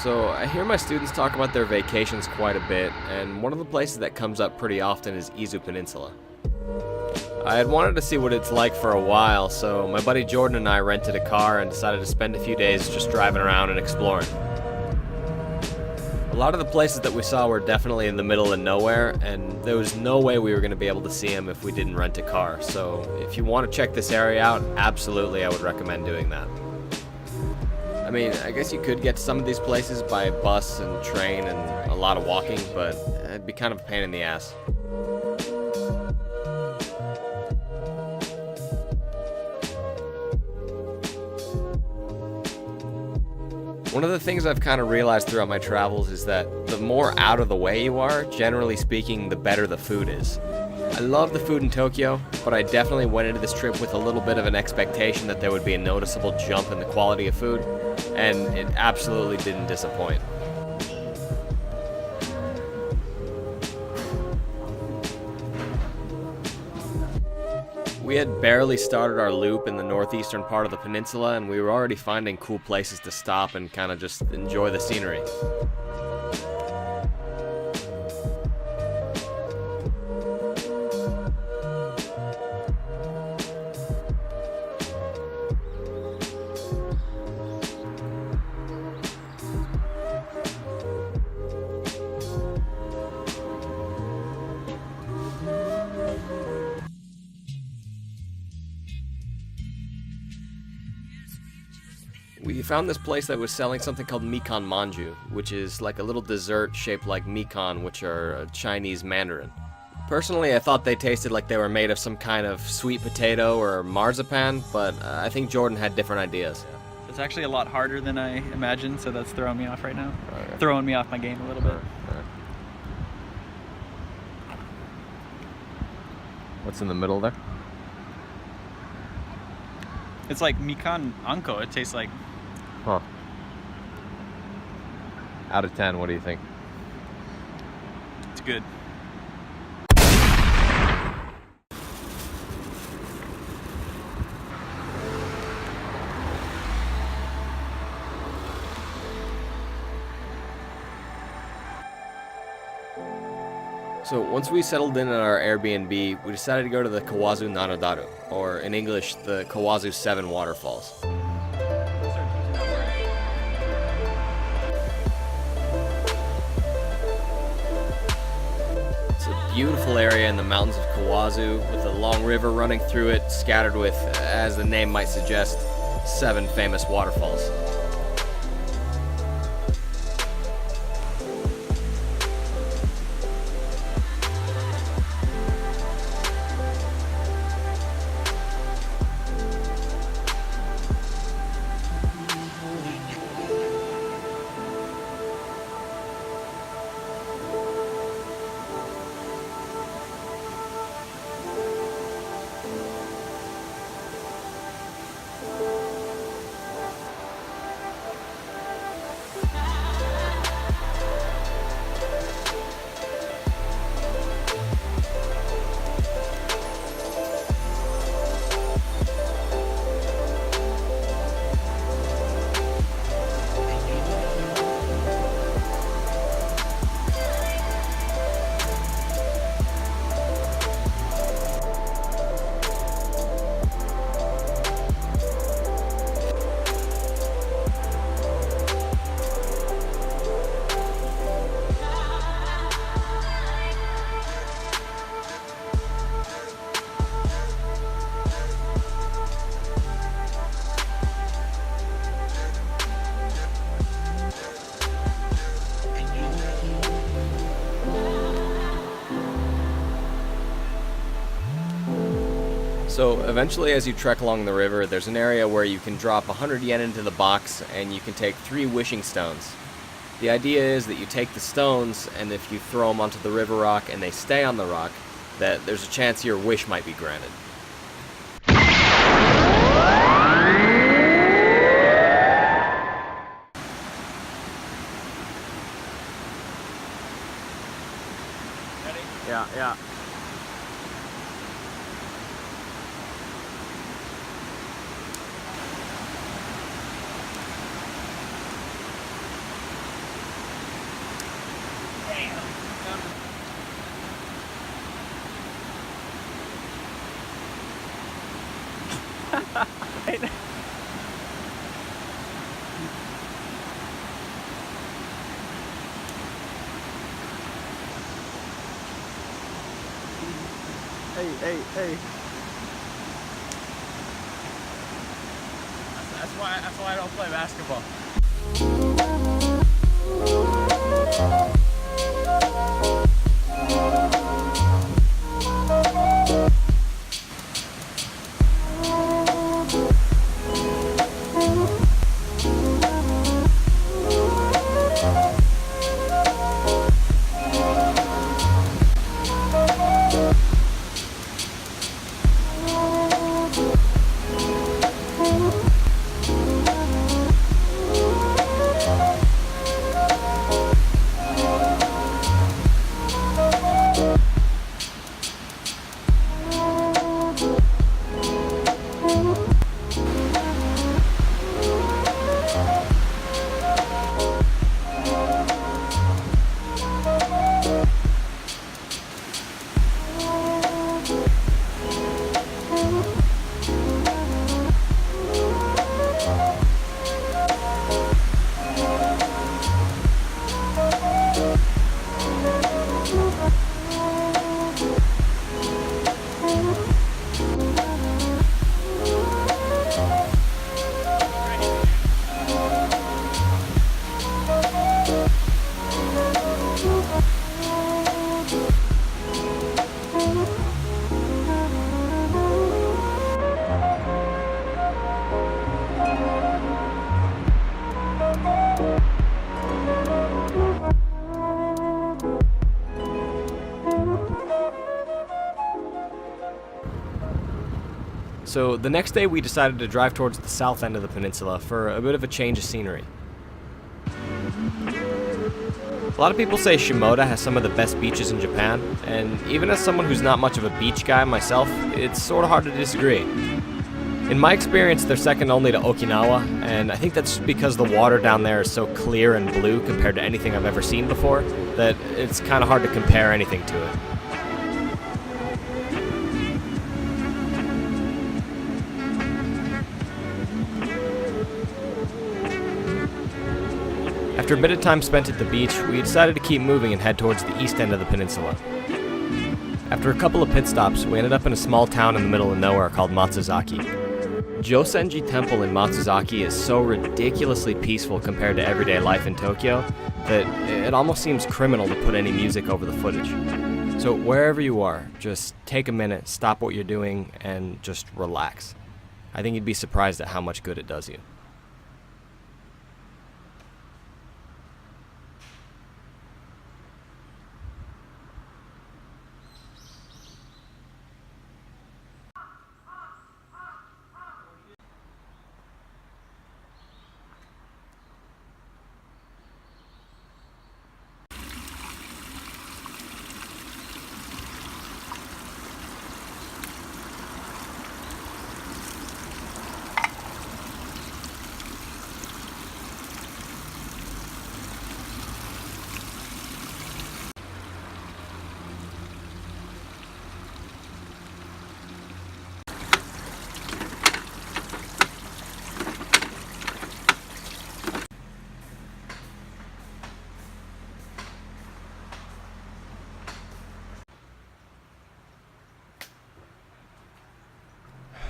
So I hear my students talk about their vacations quite a bit, and one of the places that comes up pretty often is Izu Peninsula. I had wanted to see what it's like for a while, so my buddy Jordan and I rented a car and decided to spend a few days just driving around and exploring. A lot of the places that we saw were definitely in the middle of nowhere, and there was no way we were going to be able to see them if we didn't rent a car. So if you want to check this area out, absolutely I would recommend doing that. I mean, I guess you could get to some of these places by bus and train and a lot of walking, but it'd be kind of a pain in the ass. One of the things I've kind of realized throughout my travels is that the more out of the way you are, generally speaking, the better the food is. I love the food in Tokyo, but I definitely went into this trip with a little bit of an expectation that there would be a noticeable jump in the quality of food, and it absolutely didn't disappoint. We had barely started our loop in the northeastern part of the peninsula, and we were already finding cool places to stop and kind of just enjoy the scenery. We found this place that was selling something called Mecon Jew, which is like a little dessert shaped like Mecon, which are a Chinese mandarin. Personally, I thought they tasted like they were made of some kind of sweet potato or marzipan, but I think Jordan had different ideas. It's actually a lot harder than I imagined, so that's throwing me off right now. Okay. Throwing me off my game a little bit. Alright. What's in the middle there? It's like Mecon Anko. It tastes like... Huh. Out of 10, what do you think? It's good. So once we settled in at our Airbnb, we decided to go to the Kawazu Nanadaru, or in English, the Kawazu Seven waterfalls. It's a beautiful area in the mountains of Kawazu, with a long river running through it, scattered with, as the name might suggest, 7 famous waterfalls. So eventually, as you trek along the river, there's an area where you can drop 100 yen into the box and you can take 3 wishing stones. The idea is that you take the stones, and if you throw them onto the river rock and they stay on the rock, that there's a chance your wish might be granted. Ready? Yeah. right? Hey. That's why I don't play basketball. So the next day we decided to drive towards the south end of the peninsula for a bit of a change of scenery. A lot of people say Shimoda has some of the best beaches in Japan, and even as someone who's not much of a beach guy myself, it's sort of hard to disagree. In my experience, they're second only to Okinawa, and I think that's because the water down there is so clear and blue compared to anything I've ever seen before, that it's kind of hard to compare anything to it. After a bit of time spent at the beach, we decided to keep moving and head towards the east end of the peninsula. After a couple of pit stops, we ended up in a small town in the middle of nowhere called Matsuzaki. Josenji Temple in Matsuzaki is so ridiculously peaceful compared to everyday life in Tokyo that it almost seems criminal to put any music over the footage. So wherever you are, just take a minute, stop what you're doing, and just relax. I think you'd be surprised at how much good it does you.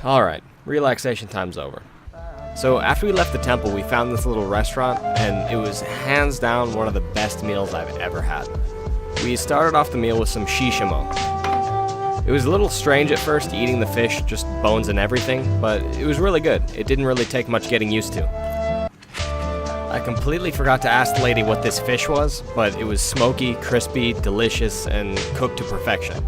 Alright, relaxation time's over. So after we left the temple, we found this little restaurant, and it was hands down one of the best meals I've ever had. We started off the meal with some shishimo. It was a little strange at first, eating the fish, just bones and everything, but it was really good. It didn't really take much getting used to. I completely forgot to ask the lady what this fish was, but it was smoky, crispy, delicious, and cooked to perfection.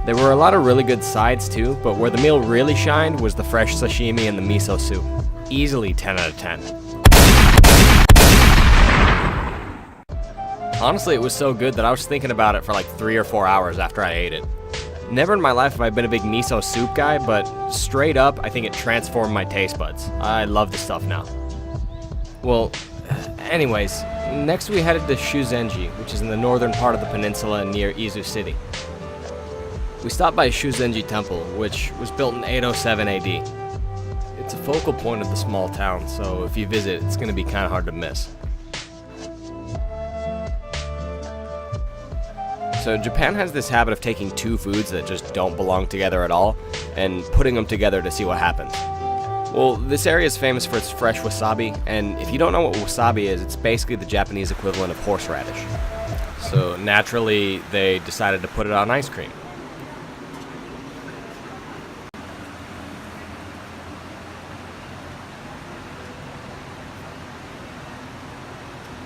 There were a lot of really good sides too, but where the meal really shined was the fresh sashimi and the miso soup. Easily 10 out of 10. Honestly, it was so good that I was thinking about it for like 3 or 4 hours after I ate it. Never in my life have I been a big miso soup guy, but straight up, I think it transformed my taste buds. I love the stuff now. Well, anyways, next we headed to Shuzenji, which is in the northern part of the peninsula near Izu City. We stopped by Shuzenji Temple, which was built in 807 AD. It's a focal point of the small town, so if you visit, it's going to be kind of hard to miss. So Japan has this habit of taking two foods that just don't belong together at all and putting them together to see what happens. Well, this area is famous for its fresh wasabi, and if you don't know what wasabi is, it's basically the Japanese equivalent of horseradish. So naturally, they decided to put it on ice cream.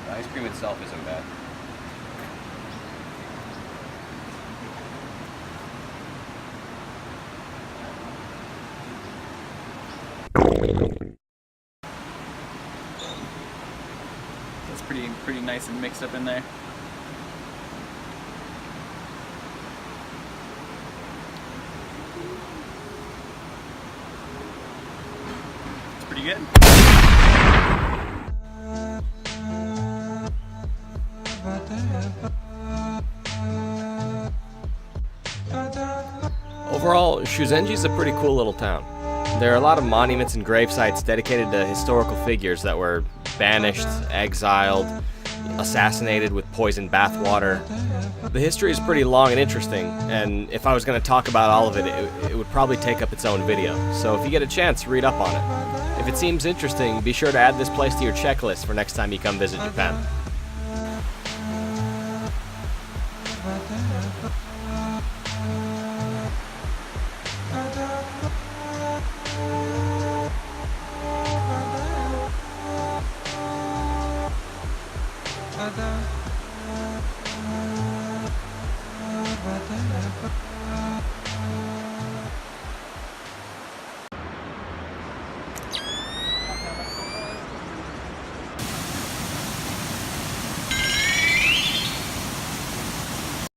The ice cream itself isn't bad. That's pretty nice and mixed up in there. It's pretty good. Overall, Shuzenji is a pretty cool little town. There are a lot of monuments and grave sites dedicated to historical figures that were banished, exiled, assassinated with poisoned bathwater. The history is pretty long and interesting, and if I was going to talk about all of it, it would probably take up its own video. So if you get a chance, read up on it. If it seems interesting, be sure to add this place to your checklist for next time you come visit Japan. Ada